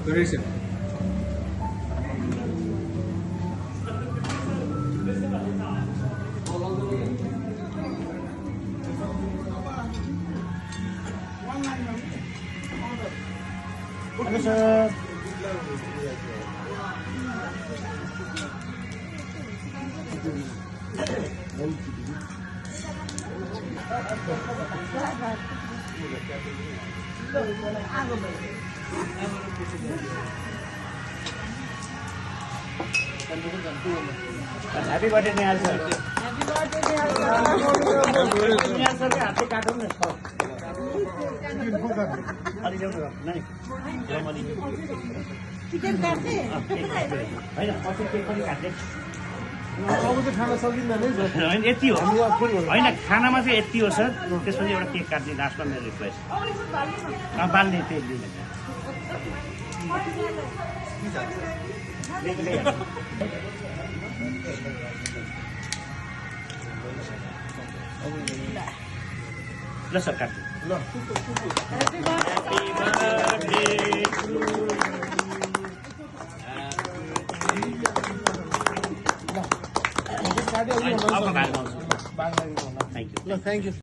Donation. Hello, sir. Happy birthday, Nehal sir. Happy birthday, Nehal sir. Nehal sir के हाथ से काटो ना सब. अलि ल्याउनु न नानी. ल्याउनु अलि. चिकन काट्ने हैन पछि केक पनि काट्ने. अब चाहिँ खाना सकिँदैन है सर। हैन यति हो. हैन खानामा चाहिँ यति हो सर. त्यसपछि एउटा केक काट्ने लास्टमा मेरो रिक्वेस्ट. बाल्ने केक दिनु. ल सर काट्नु. ल. Happy birthday. अब भाग आउँछ. बागलागी होला। Thank you. ल थ्याङ्क यू